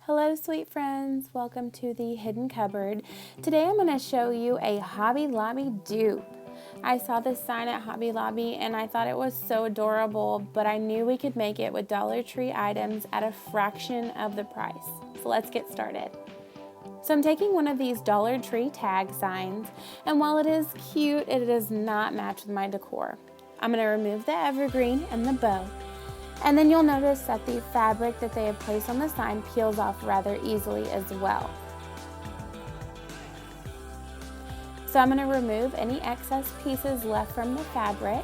Hello sweet friends, welcome to the hidden cupboard. Today I'm going to show you a Hobby Lobby dupe. I saw this sign at Hobby Lobby and I thought it was so adorable, but I knew we could make it with Dollar Tree items at a fraction of the price. So let's get started. So I'm taking one of these Dollar Tree tag signs, and while it is cute, it does not match with my decor. I'm going to remove the evergreen and the bow. And then you'll notice that the fabric that they have placed on the sign peels off rather easily as well. So I'm going to remove any excess pieces left from the fabric.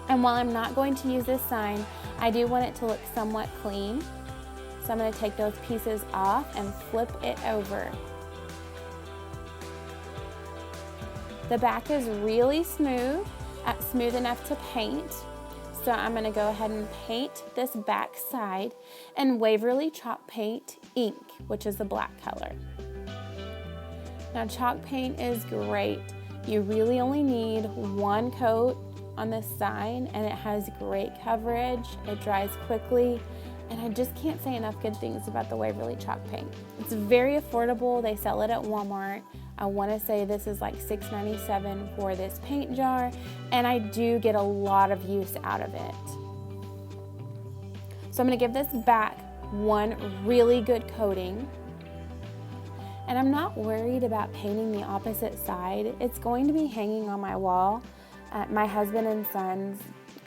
And while I'm not going to use this sign, I do want it to look somewhat clean. So I'm going to take those pieces off and flip it over. The back is really smooth enough to paint. So I'm going to go ahead and paint this back side in Waverly Chalk Paint Ink, which is the black color. Now chalk paint is great. You really only need one coat on this sign and it has great coverage, it dries quickly, and I just can't say enough good things about the Waverly Chalk Paint. It's very affordable, they sell it at Walmart. I want to say this is like $6.97 for this paint jar, and I do get a lot of use out of it. So I'm going to give this back one really good coating. And I'm not worried about painting the opposite side. It's going to be hanging on my wall. My husband and sons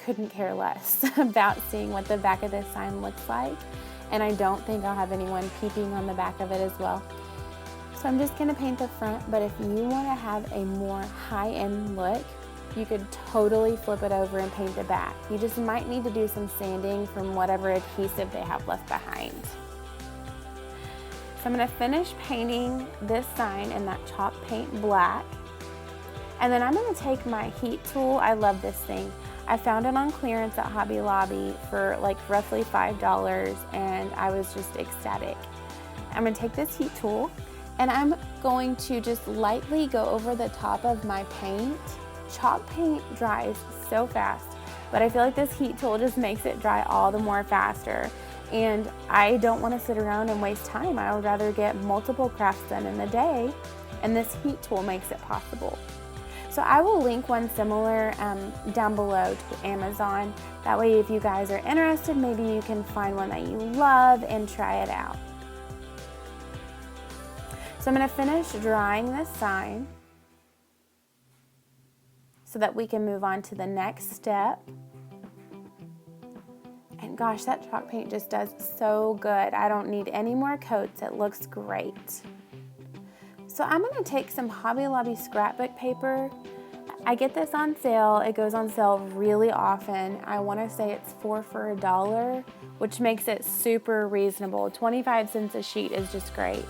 couldn't care less about seeing what the back of this sign looks like, and I don't think I'll have anyone peeping on the back of it as well. So I'm just going to paint the front, but if you want to have a more high-end look, you could totally flip it over and paint the back. You just might need to do some sanding from whatever adhesive they have left behind. So I'm going to finish painting this sign in that chalk paint black. And then I'm going to take my heat tool. I love this thing. I found it on clearance at Hobby Lobby for like roughly $5, and I was just ecstatic. I'm going to take this heat tool and I'm going to just lightly go over the top of my paint. Chalk paint dries so fast, but I feel like this heat tool just makes it dry all the more faster. And I don't want to sit around and waste time. I would rather get multiple crafts done in a day, and this heat tool makes it possible. So I will link one similar down below to Amazon. That way if you guys are interested, maybe you can find one that you love and try it out. So I'm going to finish drying this sign so that we can move on to the next step. And gosh, that chalk paint just does so good. I don't need any more coats. It looks great. So I'm going to take some Hobby Lobby scrapbook paper. I get this on sale. It goes on sale really often. I want to say it's 4 for $1, which makes it super reasonable. 25 cents a sheet is just great.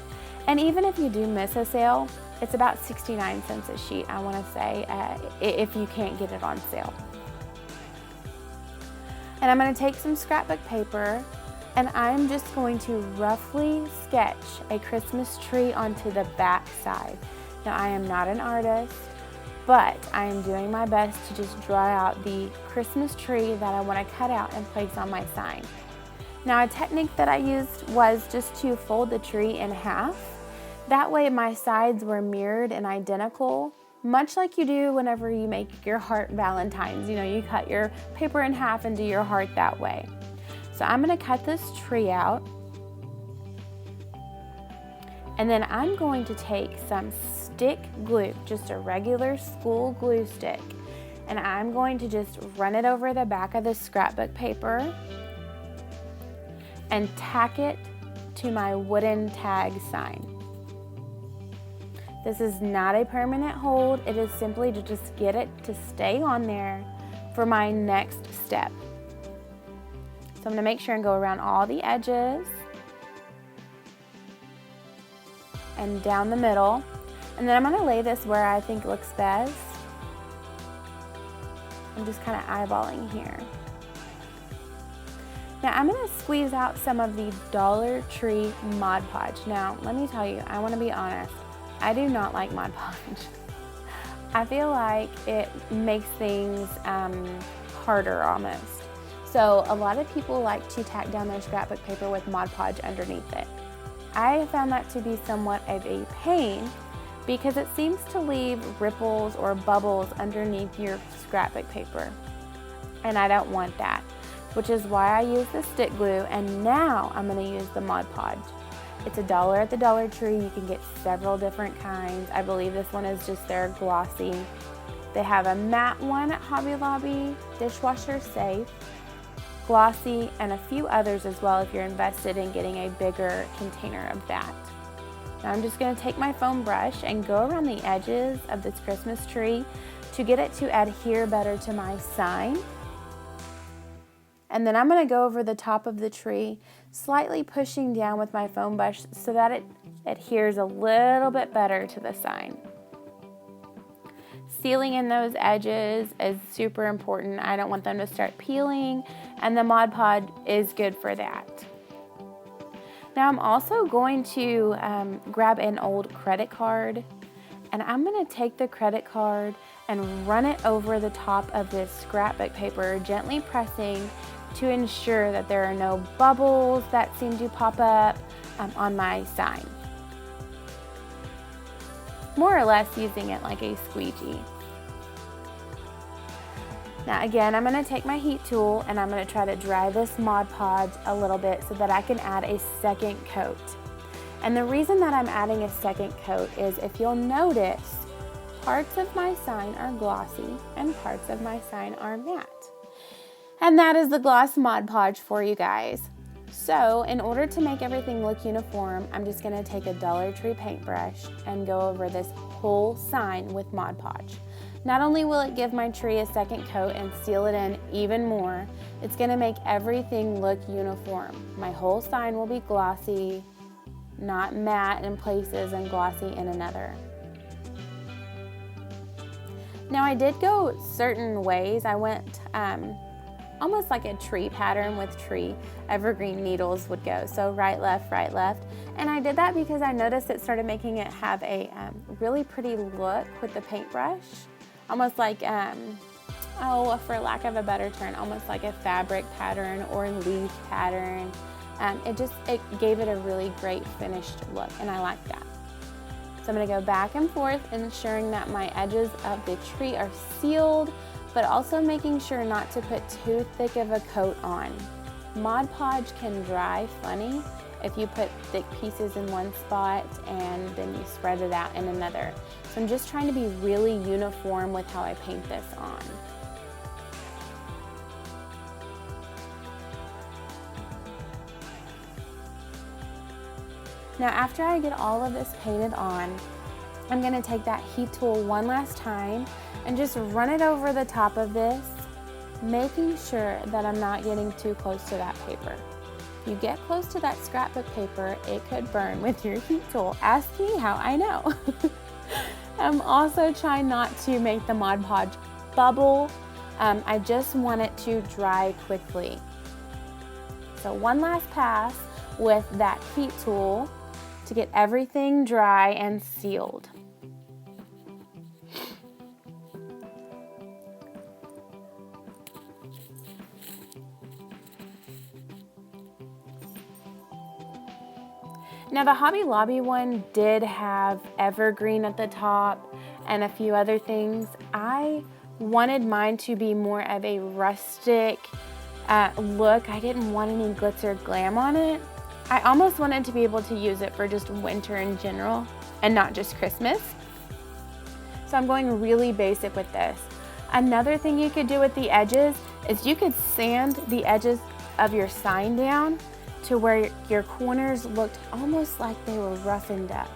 And even if you do miss a sale, it's about 69 cents a sheet, I want to say, if you can't get it on sale. And I'm going to take some scrapbook paper, and I'm just going to roughly sketch a Christmas tree onto the back side. Now, I am not an artist, but I am doing my best to just draw out the Christmas tree that I want to cut out and place on my sign. Now, a technique that I used was just to fold the tree in half. That way my sides were mirrored and identical, much like you do whenever you make your heart valentines. You know, you cut your paper in half and do your heart that way. So I'm going to cut this tree out. And then I'm going to take some stick glue, just a regular school glue stick, and I'm going to just run it over the back of the scrapbook paper and tack it to my wooden tag sign. This is not a permanent hold, it is simply to just get it to stay on there for my next step. So I'm going to make sure and go around all the edges and down the middle. And then I'm going to lay this where I think looks best. I'm just kind of eyeballing here. Now I'm going to squeeze out some of the Dollar Tree Mod Podge. Now let me tell you, I want to be honest, I do not like Mod Podge. I feel like it makes things harder almost. So a lot of people like to tack down their scrapbook paper with Mod Podge underneath it. I found that to be somewhat of a pain because it seems to leave ripples or bubbles underneath your scrapbook paper. And I don't want that, which is why I use the stick glue, and now I'm gonna use the Mod Podge. It's $1 at the Dollar Tree. You can get several different kinds. I believe this one is just their glossy. They have a matte one at Hobby Lobby, dishwasher safe, glossy, and a few others as well if you're invested in getting a bigger container of that. Now I'm just gonna take my foam brush and go around the edges of this Christmas tree to get it to adhere better to my sign. And then I'm gonna go over the top of the tree, slightly pushing down with my foam brush so that it adheres a little bit better to the sign. Sealing in those edges is super important. I don't want them to start peeling, and the Mod Podge is good for that. Now I'm also going to grab an old credit card, and I'm gonna take the credit card and run it over the top of this scrapbook paper, gently pressing to ensure that there are no bubbles that seem to pop up on my sign. More or less using it like a squeegee. Now again, I'm gonna take my heat tool and I'm gonna try to dry this Mod Podge a little bit so that I can add a second coat. And the reason that I'm adding a second coat is, if you'll notice, parts of my sign are glossy and parts of my sign are matte. And that is the gloss Mod Podge for you guys. So in order to make everything look uniform, I'm just gonna take a Dollar Tree paintbrush and go over this whole sign with Mod Podge. Not only will it give my tree a second coat and seal it in even more, it's gonna make everything look uniform. My whole sign will be glossy, not matte in places and glossy in another. Now I did go certain ways. I went almost like a tree pattern with tree evergreen needles would go. So right, left, and I did that because I noticed it started making it have a really pretty look with the paintbrush. Almost like, for lack of a better term, almost like a fabric pattern or leaf pattern. It gave it a really great finished look, and I like that. So I'm gonna go back and forth, ensuring that my edges of the tree are sealed, but also making sure not to put too thick of a coat on. Mod Podge can dry funny if you put thick pieces in one spot and then you spread it out in another. So I'm just trying to be really uniform with how I paint this on. Now after I get all of this painted on, I'm gonna take that heat tool one last time and just run it over the top of this, making sure that I'm not getting too close to that paper. If you get close to that scrapbook paper, it could burn with your heat tool. Ask me how I know. I'm also trying not to make the Mod Podge bubble. I just want it to dry quickly. So one last pass with that heat tool to get everything dry and sealed. Now the Hobby Lobby one did have evergreen at the top and a few other things. I wanted mine to be more of a rustic look. I didn't want any glitz or glam on it. I almost wanted to be able to use it for just winter in general and not just Christmas. So I'm going really basic with this. Another thing you could do with the edges is you could sand the edges of your sign down to where your corners looked almost like they were roughened up,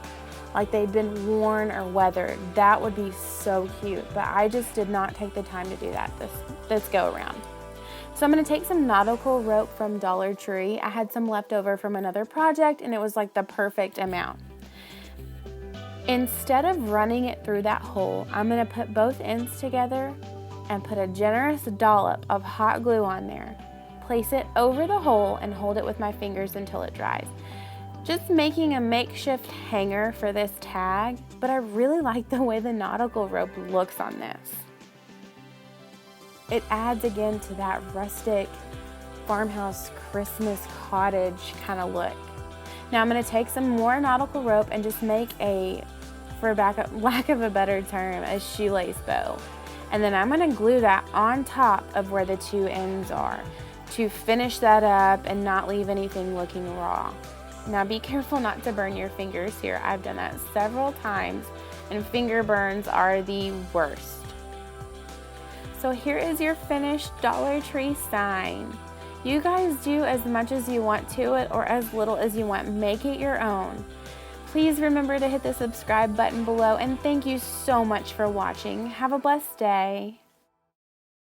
like they'd been worn or weathered. That would be so cute, but I just did not take the time to do that this go around. So I'm gonna take some nautical rope from Dollar Tree. I had some left over from another project and it was like the perfect amount. Instead of running it through that hole, I'm gonna put both ends together and put a generous dollop of hot glue on there. Place it over the hole and hold it with my fingers until it dries. Just making a makeshift hanger for this tag, but I really like the way the nautical rope looks on this. It adds again to that rustic farmhouse Christmas cottage kind of look. Now I'm going to take some more nautical rope and just make a, for lack of a better term, a shoelace bow. And then I'm going to glue that on top of where the two ends are to finish that up and not leave anything looking raw. Now be careful not to burn your fingers here. I've done that several times and finger burns are the worst. So here is your finished Dollar Tree sign. You guys do as much as you want to it or as little as you want. Make it your own. Please remember to hit the subscribe button below, and thank you so much for watching. Have a blessed day.